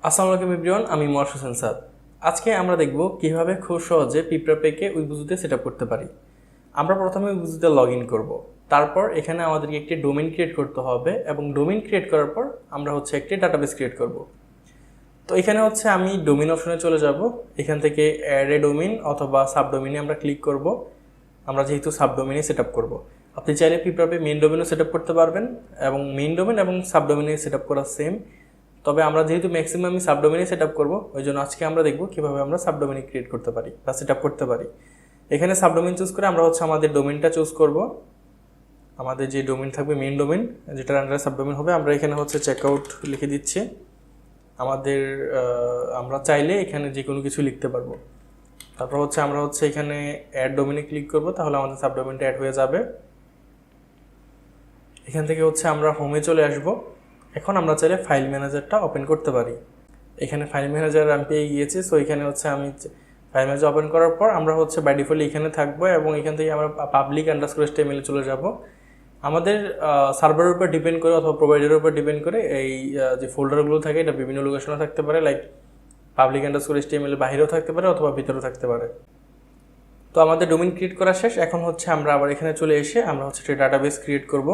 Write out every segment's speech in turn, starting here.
আসসালামু আলাইকুম এভরিওয়ান, আমি মোয়াশ হোসেন স্যার। আজকে আমরা দেখব কিভাবে খুব সহজে পিঁপড়াপেকে উইবুজুতে সেট আপ করতে পারি। আমরা প্রথমে উইবুজুতে লগ ইন করবো। তারপর এখানে আমাদেরকে একটি ডোমেইন ক্রিয়েট করতে হবে এবং ডোমেইন ক্রিয়েট করার পর আমরা একটি ডাটাবেস ক্রিয়েট করব। তো এখানে আমি ডোমেইন অপশনে চলে যাব। এখান থেকে অ্যাড এ ডোমেইন অথবা সাবডোমেইনে আমরা ক্লিক করব। আমরা যেহেতু সাবডোমেইনে সেট আপ করবো, আপনি চাইলে পিঁপড়াপে মেইন ডোমেইনও সেট আপ করতে পারবেন এবং মেইন ডোমেইন এবং সাবডোমেইনে সেট আপ করা সেম। তবে আমরা যেহেতু ম্যাক্সিমামই সাবডোমেইনে সেট আপ করবো, ওই জন্য আজকে আমরা দেখব কীভাবে আমরা সাবডোমেইন ক্রিয়েট করতে পারি বা সেট আপ করতে পারি। এখানে সাবডোমেইন চুজ করে আমরা আমাদের ডোমেইনটা চুজ করব। আমাদের যে ডোমেইন থাকবে মেইন ডোমেইন, যেটার আন্ডারে সাবডোমেইন হবে, আমরা এখানে চেকআউট লিখে দিচ্ছি। আমরা চাইলে এখানে যে কোনো কিছু লিখতে পারবো। তারপর আমরা এখানে অ্যাড ডোমেইনে ক্লিক করব, তাহলে আমাদের সাবডোমেইনটা অ্যাড হয়ে যাবে। এখান থেকে আমরা হোমে চলে আসব। এখন আমরা চাইলে ফাইল ম্যানেজারটা ওপেন করতে পারি। এখানে ফাইল ম্যানেজার আমি পেয়ে গিয়েছি। সো এখানে আমি ফাইল ম্যানেজার ওপেন করার পর আমরা বাই ডিফল্ট এখানে থাকবো এবং এখান থেকে আমরা public_html চলে যাব। আমাদের সার্ভারের উপর ডিপেন্ড করে অথবা প্রোভাইডারের উপর ডিপেন্ড করে এই যে ফোল্ডারগুলো থাকে এটা বিভিন্ন লোকেশনে থাকতে পারে, লাইক public_html বাইরেও থাকতে পারে অথবা ভিতরেও থাকতে পারে। তো আমাদের ডোমেইন ক্রিয়েট করা শেষ। এখন আমরা আবার এখানে চলে এসে আমরা একটা ডাটাবেস ক্রিয়েট করব।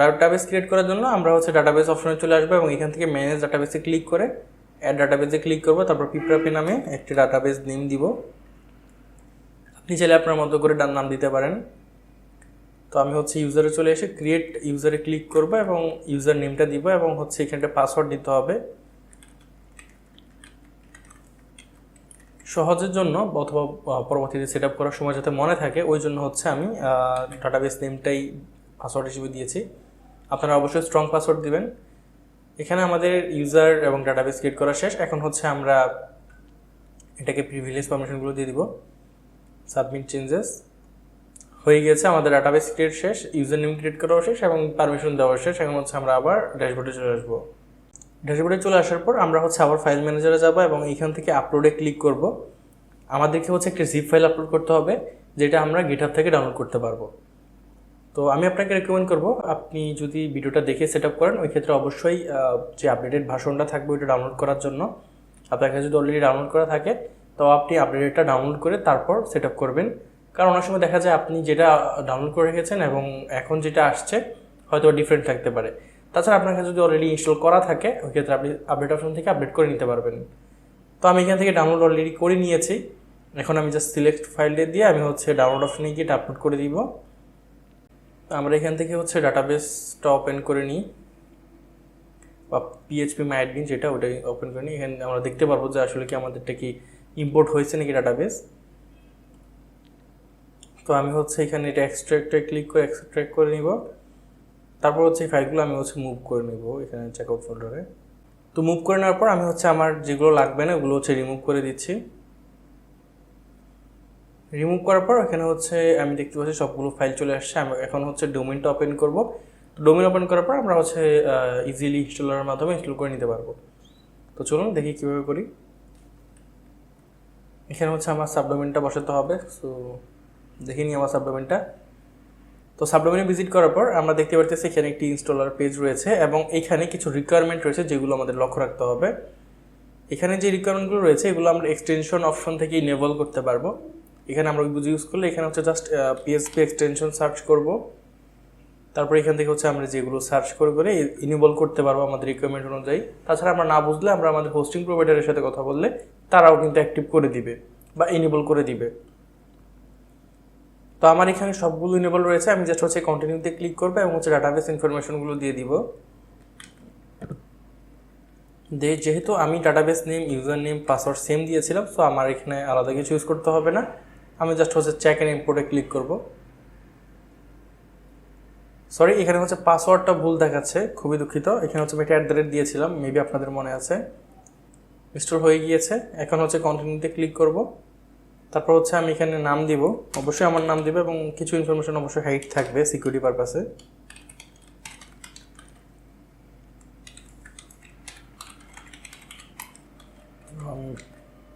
ডাটাবেস ক্রিয়েট করার জন্য আমরা ডাটাবেস অপশনে চলে আসবো এবং এখান থেকে ম্যানেজ ডাটাবেসে ক্লিক করে অ্যাড ডাটাবেসে ক্লিক করব। তারপর পিঁপড়াপে নামে একটি ডাটাবেস নেম দিব। আপনি চাইলে আপনার মতো করে নাম দিতে পারেন। তো আমি ইউজারে চলে এসে ক্রিয়েট ইউজারে ক্লিক করব এবং ইউজার নেমটা দিব এবং এখানে পাসওয়ার্ড দিতে হবে। সহজের জন্য অথবা পরবর্তীতে সেট আপ করার সময় যাতে মনে থাকে, ওই জন্য আমি ডাটাবেস নেমটাই পাসওয়ার্ড হিসেবে দিয়েছি। আপনারা অবশ্যই স্ট্রং পাসওয়ার্ড দিবেন। এখানে আমাদের ইউজার এবং ডাটাবেস ক্রিয়েট করা শেষ। এখন আমরা এটাকে প্রিভিলেজ পারমিশনগুলো দিয়ে দিব। সাবমিট চেঞ্জেস হয়ে গেছে। আমাদের ডাটাবেস ক্রিয়েট শেষ, ইউজার নেম ক্রিয়েট করাও শেষ এবং পারমিশন দেওয়া শেষ। এখন আমরা আবার ড্যাশবোর্ডে চলে আসবো। ড্যাশবোর্ডে চলে আসার পর আমরা আবার ফাইল ম্যানেজারে যাব এবং এখান থেকে আপলোডে ক্লিক করব। আমাদেরকে একটা জিপ ফাইল আপলোড করতে হবে, যেটা আমরা গিটহাব থেকে ডাউনলোড করতে পারবো। তো আমি আপনাকে রেকমেন্ড করব, আপনি যদি ভিডিওটা দেখে সেট আপ করেন, ওই ক্ষেত্রে অবশ্যই যে আপডেটেড ভার্সনটা থাকবে ওইটা ডাউনলোড করার জন্য আপনার কাছে যদি অলরেডি ডাউনলোড করা থাকে, তো আপনি আপডেটেডটা ডাউনলোড করে তারপর সেট আপ করবেন। কারণ অনেক সময় দেখা যায় আপনি যেটা ডাউনলোড করে রেখেছেন এবং এখন যেটা আসছে হয়তো ডিফারেন্ট থাকতে পারে। তাছাড়া আপনার কাছে যদি অলরেডি ইনস্টল করা থাকে, ওই ক্ষেত্রে আপনি আপডেট অপশন থেকে আপডেট করে নিতে পারবেন। তো আমি এখান থেকে ডাউনলোড অলরেডি করে নিয়েছি। এখন আমি জাস্ট সিলেক্ট ফাইলটা দিয়ে আমি ডাউনলোড অপশনে গিয়ে এটা আপলোড করে দিব। আমরা এখান থেকে ডাটাবেসটা ওপেন করে নিই বা php_myadmin যেটা ওটাই ওপেন করে নিই। এখানে আমরা দেখতে পারবো যে আসলে কি আমাদেরটা কি ইম্পোর্ট হয়েছে নাকি ডাটাবেস। তো আমি এখানে এটা এক্সট্রাক্টে ক্লিক করে এক্সট্রাক্ট করে নিব। তারপর এই ফাইলগুলো আমি মুভ করে নিব এখানে চেকআউট ফোল্ডারে। তো মুভ করে নেওয়ার পর আমি আমার যেগুলো লাগবে না ওগুলো রিমুভ করে দিচ্ছি। রিমুভ করার পর এখানে আমি দেখতে পাচ্ছি সবগুলো ফাইল চলে আসছে। আমি এখন ডোমেইনটা ওপেন করব। ডোমেইন ওপেন করার পর আমরা ইজিলি ইনস্টলারের মাধ্যমে ইনস্টল করে নিতে পারবো। তো চলুন দেখি কীভাবে করি। এখানে আমার সাবডোমেইনটা বসাতে হবে। সো দেখে নিই আমার সাবডোমেইনটা। তো সাবডোমেইনে ভিজিট করার পর আমরা দেখতে পাচ্ছি এখানে একটি ইনস্টলার পেজ রয়েছে এবং এখানে কিছু রিকোয়ারমেন্ট রয়েছে যেগুলো আমাদের লক্ষ্য রাখতে হবে। এখানে যে রিকোয়ারমেন্টগুলো রয়েছে এগুলো আমরা এক্সটেনশন অপশন থেকে ইনেবল করতে পারবো। এখানে আমরা উইবুজ ইউজ করলে এখানে জাস্ট PHP এক্সটেনশন সার্চ করব। তারপর এখান থেকে আমরা যেগুলো সার্চ করে ইনেবল করতে পারবো আমাদের রিকোয়ারমেন্ট অনুযায়ী। তাছাড়া আমরা না বুঝলে আমরা আমাদের হোস্টিং প্রোভাইডারের সাথে কথা বললে তারাও কিন্তু অ্যাক্টিভ করে দিবে বা ইনেবল করে দিবে। তো আমার এখানে সবগুলো ইনেবল রয়েছে। আমি জাস্ট কন্টিনিউতে ক্লিক করবো এবং ডাটাবেস ইনফরমেশনগুলো দিয়ে দিব। যেহেতু আমি database name, user name, password same দিয়েছিলাম, সো আমার এখানে আলাদা কিছু ইউজ করতে হবে না। আমি জাস্ট চেক অ্যান্ড ইম্পোর্টে ক্লিক করব। সরি, এখানে পাসওয়ার্ডটা ভুল দেখাচ্ছে, খুবই দুঃখিত। এখানে আমি একটা @ দিয়েছিলাম, মেবি আপনাদের মনে আছে। ইনস্টল হয়ে গিয়েছে। এখন কন্টিনিউতে ক্লিক করব। তারপর আমি এখানে নাম দিব, অবশ্যই আমার নাম দিব এবং কিছু ইনফরমেশন অবশ্যই হাইড থাকবে সিকিউরিটি পারপাসে।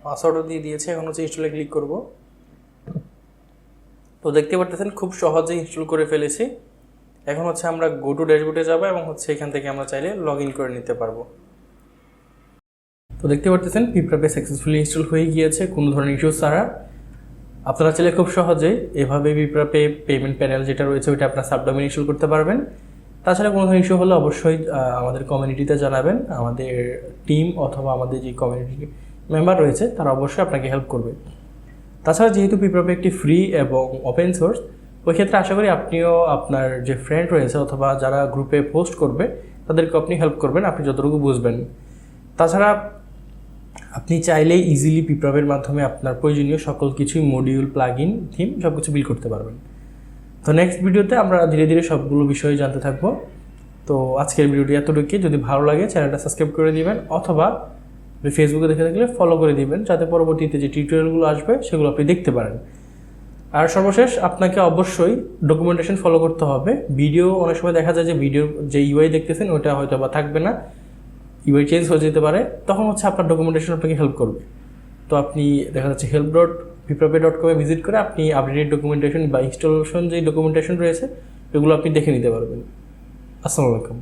পাসওয়ার্ডও দিয়ে দিয়েছে। এখন ইনস্টলে ক্লিক করব। তো দেখতে পারতেছেন খুব সহজেই ইনস্টল করে ফেলেছি। এখন আমরা গো টু ড্যাশবোর্ডে যাব এবং এখান থেকে আমরা চাইলে লগ ইন করে নিতে পারবো। তো দেখতে পারতেছেন পিপ্রাপে সাকসেসফুলি ইনস্টল হয়ে গিয়েছে কোনো ধরনের ইস্যু ছাড়া। আপনারা চাইলে খুব সহজেই এভাবে পিপ্রাপে পেমেন্ট প্যানেল যেটা রয়েছে ওইটা আপনার সাবডোমেইন ইনস্টল করতে পারবেন। তাছাড়া কোনো ধরনের ইস্যু হলে অবশ্যই আমাদের কমিউনিটিতে জানাবেন, আমাদের টিম অথবা আমাদের যে কমিউনিটি মেম্বার রয়েছে তারা অবশ্যই আপনাকে হেল্প করবে। তাছাড়া যেহেতু পিপ্রাপে একটি ফ্রি এবং ওপেন সোর্স, ওই ক্ষেত্রে আশা করি আপনিও আপনার যে ফ্রেন্ড রয়েছে অথবা যারা গ্রুপে পোস্ট করবে তাদেরকে আপনি হেল্প করবেন আপনি যতটুকু বুঝবেন। তাছাড়া আপনি চাইলেই ইজিলি পিপ্রাপের মাধ্যমে আপনার প্রয়োজনীয় সকল কিছুই মডিউল, প্লাগইন, থিম সব কিছু বিল্ড করতে পারবেন। তো নেক্সট ভিডিওতে আমরা ধীরে ধীরে সবগুলো বিষয়ে জানতে থাকবো। তো আজকের ভিডিওটি এতটুকুই। যদি ভালো লাগে চ্যানেলটা সাবস্ক্রাইব করে দিবেন অথবা ফেসবুকে দেখে থাকলে ফলো করে দিবেন, যাতে পরবর্তীতে যে টিউটোরিয়ালগুলো আসবে সেগুলো আপনি দেখতে পারেন। আর সর্বশেষ আপনাকে অবশ্যই ডকুমেন্টেশন ফলো করতে হবে। ভিডিও অনেক সময় দেখা যায় যে ভিডিওর যে ইউআই দেখতেছেন ওইটা হয়তো বা থাকবে না, ইউআই চেঞ্জ হয়ে যেতে পারে, তখন হচ্ছে আপনার ডকুমেন্টেশন আপনাকে হেল্প করবে। তো আপনি দেখা যাচ্ছে help.piprape.com ভিজিট করে আপনি আপডেটেড ডকুমেন্টেশন বা ইনস্টলেশন যে ডকুমেন্টেশন রয়েছে এগুলো আপনি দেখে নিতে পারবেন। আসসালামু আলাইকুম।